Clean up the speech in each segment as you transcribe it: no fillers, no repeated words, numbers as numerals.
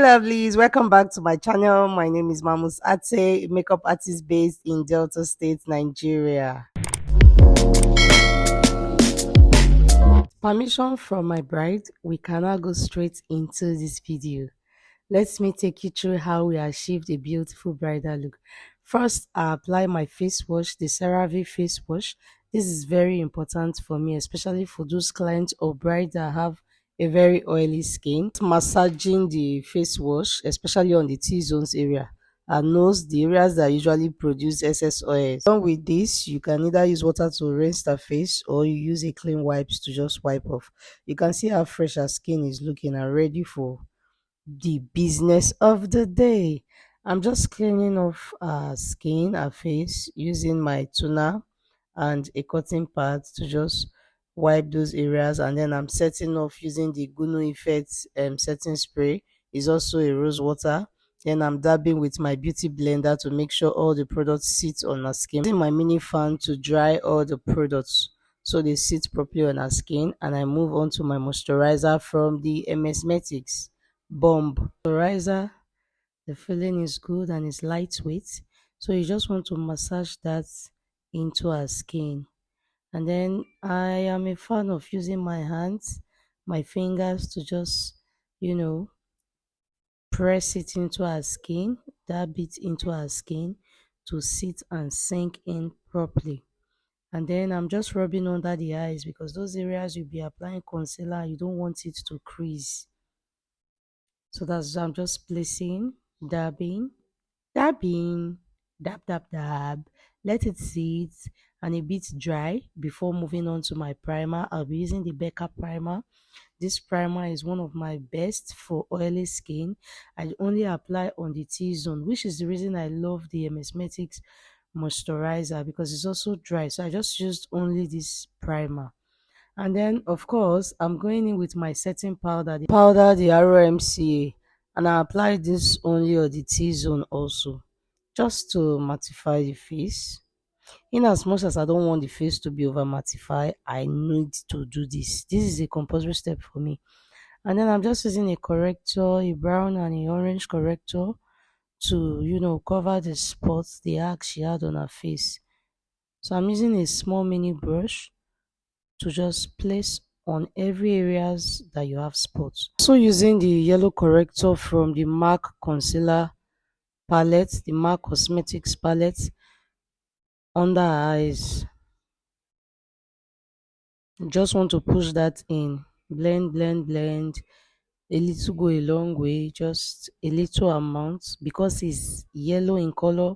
Lovelies, welcome back to my channel. My name is mamusatey, makeup artist based in Delta State, Nigeria. Permission from my bride, we can now go straight into this video. Let me take you through how we achieved a beautiful bridal look. First, I apply my face wash, the CeraVe face wash. This is very important for me, especially for those clients or brides that have a very oily skin. Massaging the face wash, especially on the T-zones area and nose, the areas that usually produce excess oils. Along with this, you can either use water to rinse the face or you use a clean wipes to just wipe off. You can see how fresh our skin is looking and ready for the business of the day. I'm just cleaning off our skin, our face using my toner and a cotton pad to just wipe those areas, and then I'm setting off using the Gunu Effect setting spray. Is also a rose water. Then I'm dabbing with my beauty blender to make sure all the products sit on our skin. Using my mini fan to dry all the products so they sit properly on our skin, and I move on to my moisturizer from the MSmetics Bomb moisturizer. The feeling is good and it's lightweight, so you just want to massage that into our skin. And then I am a fan of using my hands, my fingers to just, you know, press it into our skin, dab it into our skin to sit and sink in properly. And then I'm just rubbing under the eyes because those areas you'll be applying concealer, you don't want it to crease. So that's I'm just placing, dabbing, dabbing, dab, dab, dab. Let it sit and a bit dry before moving on to my primer. I'll be using the Becca primer. This primer is one of my best for oily skin. I only apply on the T-zone, which is the reason I love the MSmetics moisturizer because it's also dry. So I just used only this primer. And then, of course, I'm going in with my setting powder, the ROMCA, and I apply this only on the T-zone also, just to mattify the face. In as much as I don't want the face to be over mattified, I need to do this. This is a compulsory step for me. And then I'm just using a corrector, a brown and a orange corrector to, cover the spots, the arc she had on her face. So I'm using a small mini brush to just place on every areas that you have spots. Also using the yellow corrector from the MAC concealer palette, the MAC Cosmetics palette under her eyes. Just want to push that in, blend, blend, blend. A little go a long way, just a little amount because it's yellow in color.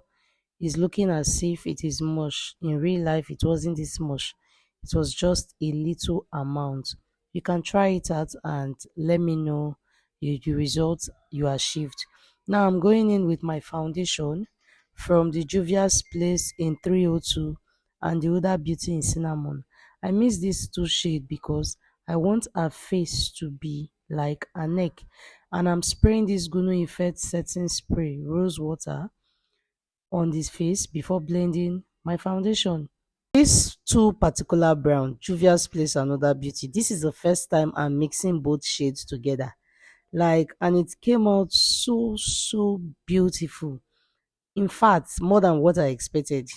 It's looking as if it is much. In real life, it wasn't this much. It was just a little amount. You can try it out and let me know the results you achieved. Now I'm going in with my foundation from the Juvia's Place in 302 and the Huda Beauty in Cinnamon. I miss this two shade because I want her face to be like a neck, and I'm spraying this Gunu Effect setting spray rose water on this face before blending my foundation. These two particular brown, Juvia's Place and Huda Beauty, this is the first time I'm mixing both shades together, and it came out so beautiful. In fact, more than what I expected.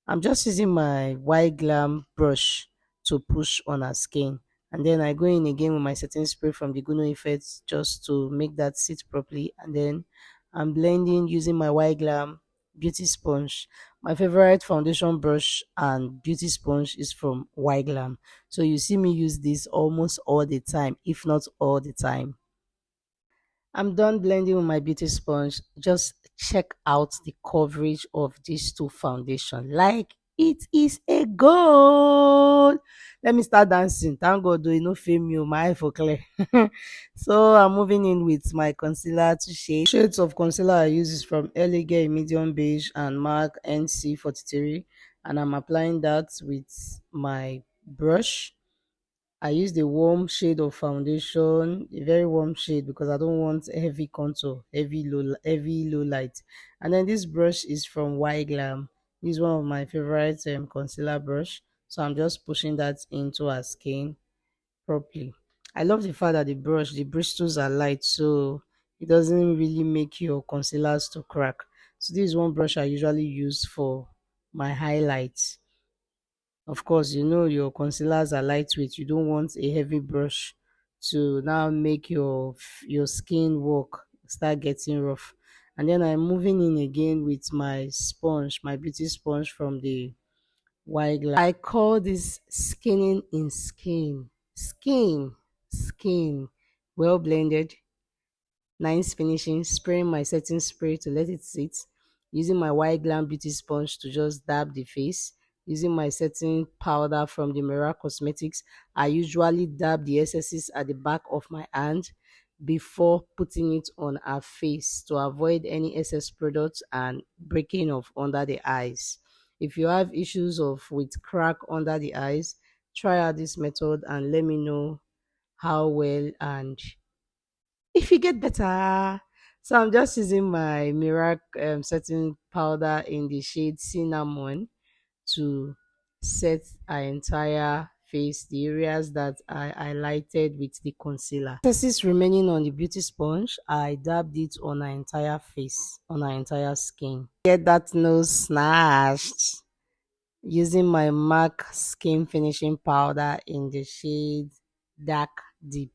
I'm just using my white glam brush to push on her skin, and then I go in again with my setting spray from the Guno Effects just to make that sit properly, and then I'm blending using my white glam beauty sponge. My favorite foundation brush and beauty sponge is from white glam, so you see me use this almost all the time, if not all the time. I'm done blending with my beauty sponge. Just check out the coverage of these two foundation. Like, it is a gold. Let me start dancing. Thank God, do no fame you, my eye for clear. So I'm moving in with my concealer to shade. Shades of concealer I use is from Elegant Medium Beige and MAC NC43, and I'm applying that with my brush. I use the warm shade of foundation, a very warm shade because I don't want heavy contour, heavy low light. And then this brush is from Y Glam. This is one of my favorite concealer brush. So I'm just pushing that into our skin properly. I love the fact that the bristles are light, so It doesn't really make your concealers to crack. So this is one brush I usually use for my highlights. Of course, you know your concealers are lightweight. You don't want a heavy brush to now make your skin work start getting rough. And then I'm moving in again with my sponge, my beauty sponge from the white glass. I call this skinning in skin. Skin. Well blended. Nice finishing, spraying my setting spray to let it sit, using my white glam beauty sponge to just dab the face, using my setting powder from the Mira Cosmetics. I usually dab the excesses at the back of my hand before putting it on our face to avoid any excess products and breaking of under the eyes. If you have issues of with crack under the eyes, try out this method and let me know how well and if you get better. So I'm just using my Mirac setting powder in the shade cinnamon to set our entire face, the areas that I highlighted with the concealer. Excess remaining on the beauty sponge, I dabbed it on our entire face, on our entire skin. Get that nose snatched using my MAC skin finishing powder in the shade dark deep,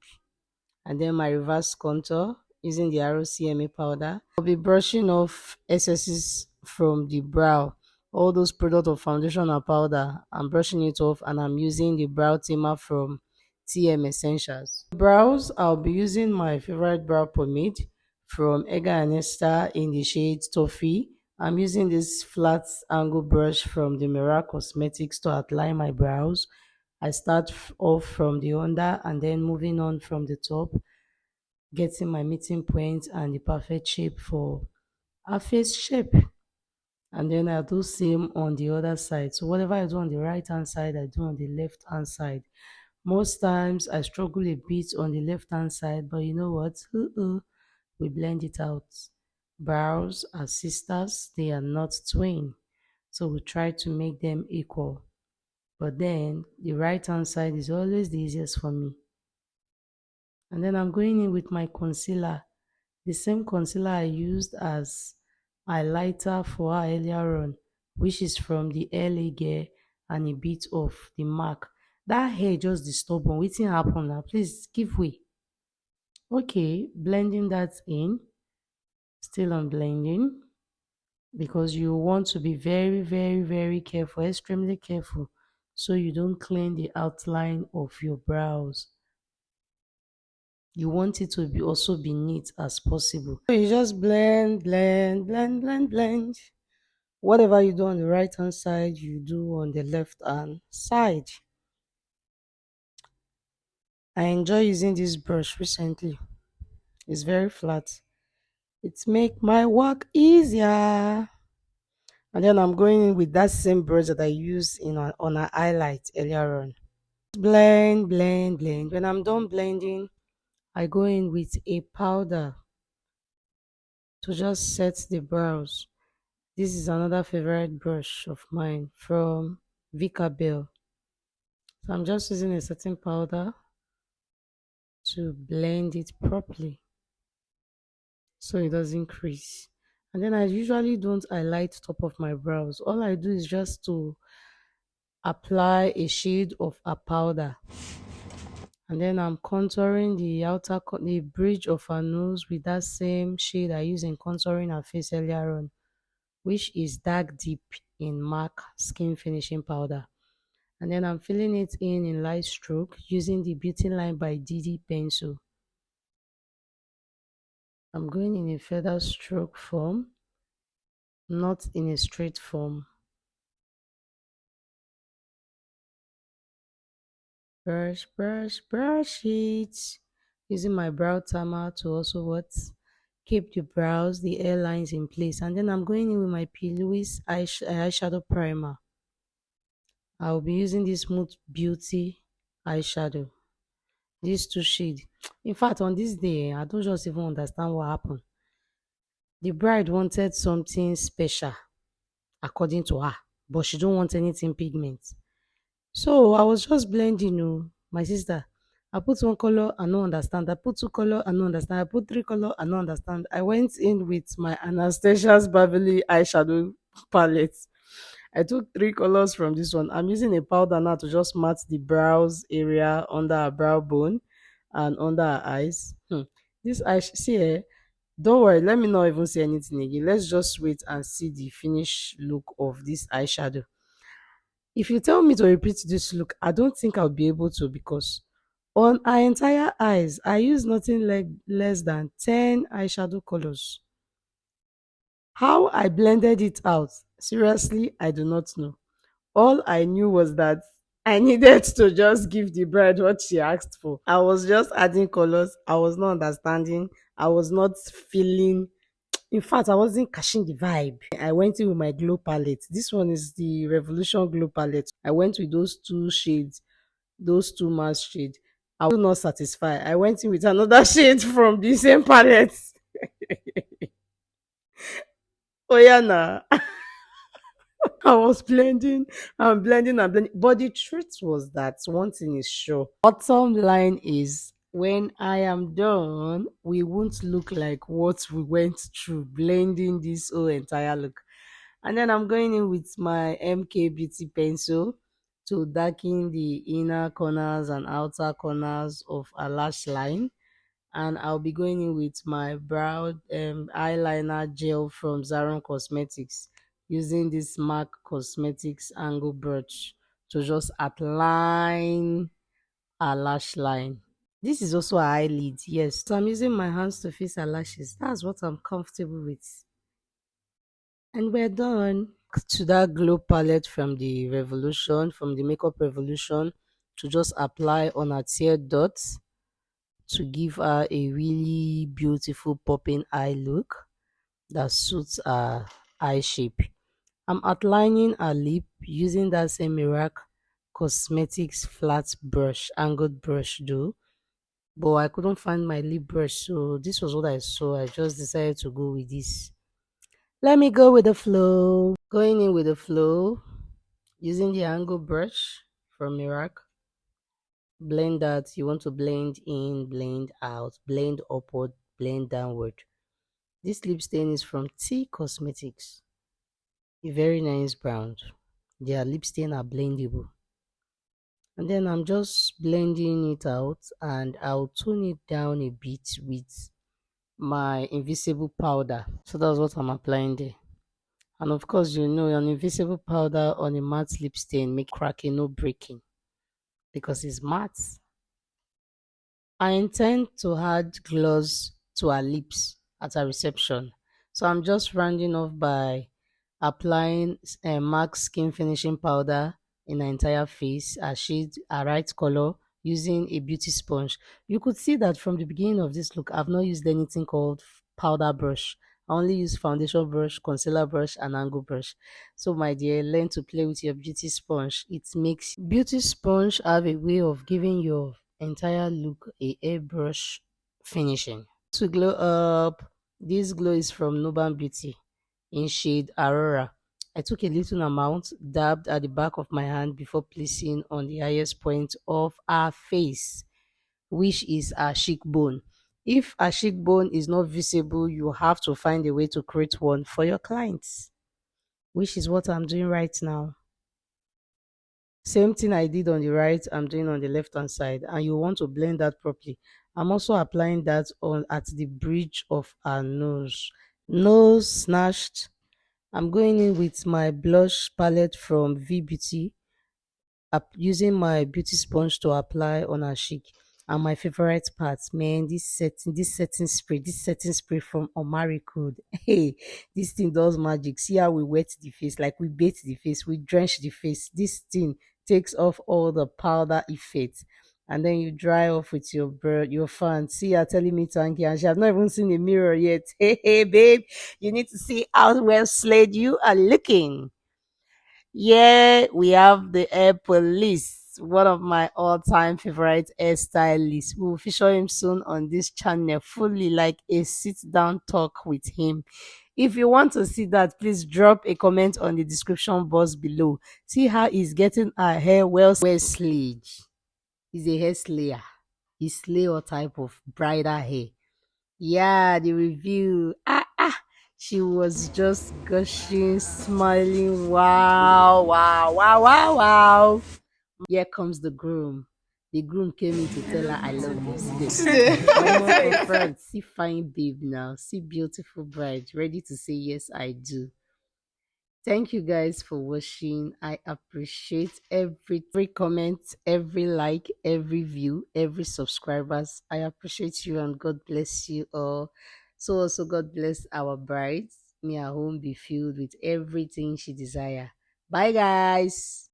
and then my reverse contour using the ROCMA powder. I'll be brushing off excesses from the brow, all those product of foundation and powder. I'm brushing it off and I'm using the brow tamer from TM Essentials. Brows, I'll be using my favorite brow pomade from Ega and Esther in the shade Toffee. I'm using this flat angle brush from the Mira Cosmetics to outline my brows. I start off from the under and then moving on from the top, getting my meeting point and the perfect shape for a face shape. And then I do same on the other side. So whatever I do on the right hand side, I do on the left hand side. Most times I struggle a bit on the left hand side, but you know what? We blend it out. Brows are sisters, they are not twin. So we try to make them equal. But then the right hand side is always the easiest for me. And then I'm going in with my concealer, the same concealer I used as highlighter for her earlier on, which is from the LA Girl and a bit of the MAC. That hair just disturb me. Wetin happen now? Please give way. Okay, blending that in. Still on blending because you want to be very, very, very careful, extremely careful, so you don't clean the outline of your brows. You want it to be also be neat as possible. So you just blend. Whatever you do on the right hand side, you do on the left hand side. I enjoy using this brush recently. It's very flat. It make my work easier. And then I'm going in with that same brush that I used on a highlight earlier on. Blend. When I'm done blending, I go in with a powder to just set the brows. This is another favorite brush of mine from Vika Bell. So I'm just using a setting powder to blend it properly so it doesn't crease. And then I usually don't highlight top of my brows. All I do is just to apply a shade of a powder. And then I'm contouring the bridge of her nose with that same shade I used in contouring her face earlier on, which is dark deep in MAC skin finishing powder. And then I'm filling it in light stroke using the Beauty Line by Didi pencil. I'm going in a feather stroke form, not in a straight form. Brush it. Using my brow tamer to also keep the brows, the hairlines in place. And then I'm going in with my P. Louise eyeshadow primer. I'll be using this Smooth Beauty eyeshadow. These two shades. In fact, on this day, I don't just even understand what happened. The bride wanted something special, according to her, but she don't want anything pigment. So I was just blending, my sister. I put one color, I no understand. I put two color, I no understand. I put three color, I no understand. I went in with my Anastasia's Beverly eyeshadow palette. I took three colors from this one. I'm using a powder now to just matte the brows area under her brow bone and under her eyes. This eye, see, don't worry, let me not even say anything again. Let's just wait and see the finished look of this eyeshadow. If you tell me to repeat this look, I don't think I'll be able to, because on our entire eyes, I use nothing like less than 10 eyeshadow colors. How I blended it out, seriously, I do not know. All I knew was that I needed to just give the bride what she asked for. I was just adding colors. I was not understanding. I was not feeling. In fact, I wasn't catching the vibe. I went in with my glow palette. This one is the Revolution Glow palette. I went with those two shades, those two matte shades. I was not satisfied. I went in with another shade from the same palette. Oh yeah, nah. I was blending and blending and blending. But the truth was that one thing is sure. Bottom line is, when I am done, we won't look like what we went through blending this whole entire look. And then I'm going in with my MK Beauty pencil to darken the inner corners and outer corners of a lash line. And I'll be going in with my brow eyeliner gel from Zaron Cosmetics, using this MAC Cosmetics angle brush to just outline a lash line. This is also a eyelid, yes. So I'm using my hands to fix her lashes. That's what I'm comfortable with. And we're done. To that glow palette from the Revolution, from the Makeup Revolution, to just apply on her tear dots to give her a really beautiful popping eye look that suits her eye shape. I'm outlining her lip using that same Mirac Cosmetics flat brush, angled brush though. But I couldn't find my lip brush, so this was what I saw. I just decided to go with this. Let me go with the flow. Going in with the flow, using the angle brush from Mirac. Blend that. You want to blend in, blend out, blend upward, blend downward. This lip stain is from T Cosmetics. A very nice brown. Their lip stain are blendable. And then I'm just blending it out, and I'll tone it down a bit with my invisible powder. So that's what I'm applying there. And of course, you know, an invisible powder on a matte lip stain make cracking, no breaking, because it's matte. I intend to add gloss to her lips at her reception. So I'm just rounding off by applying MAC skin finishing powder in her entire face, her shade, her right color, using a beauty sponge. You could see that from the beginning of this look, I've not used anything called powder brush. I only use foundation brush, concealer brush, and angle brush. So, my dear, learn to play with your beauty sponge. It makes beauty sponge have a way of giving your entire look a airbrush finishing. To glow up, this glow is from Nuban Beauty in shade Aurora. I took a little amount, dabbed at the back of my hand before placing on the highest point of our face, which is our cheekbone. If a cheekbone is not visible, you have to find a way to create one for your clients, which is what I'm doing right now. Same thing I did on the right, I'm doing on the left hand side, and you want to blend that properly. I'm also applying that on at the bridge of our nose. Nose snatched. I'm going in with my blush palette from V Beauty, using my beauty sponge to apply on her cheek. And my favorite part, man, this setting spray from Omari Code. Hey, this thing does magic. See how we wet the face, like we bathe the face, we drench the face. This thing takes off all the powder effects. And then you dry off with your fan. See her telling me thank you, and she has not even seen a mirror yet. Hey, babe, you need to see how well slayed you are looking. Yeah, we have the hair police, one of my all-time favorite hairstylists. We will feature him soon on this channel, fully like a sit-down talk with him. If you want to see that, please drop a comment on the description box below. See how he's getting our hair well slayed. He's a hair slayer. he slay all type of bridal hair. Yeah, the review. She was just gushing, smiling. Wow, wow, wow, wow, wow. Here comes the groom. The groom came in to tell her, I love you. See this. My mom confirmed. See fine babe now. See beautiful bride. Ready to say yes, I do. Thank you guys for watching. I appreciate every comment, every like, every view, every subscribers. I appreciate you and God bless you all. So also God bless our brides. May her home be filled with everything she desire. Bye guys.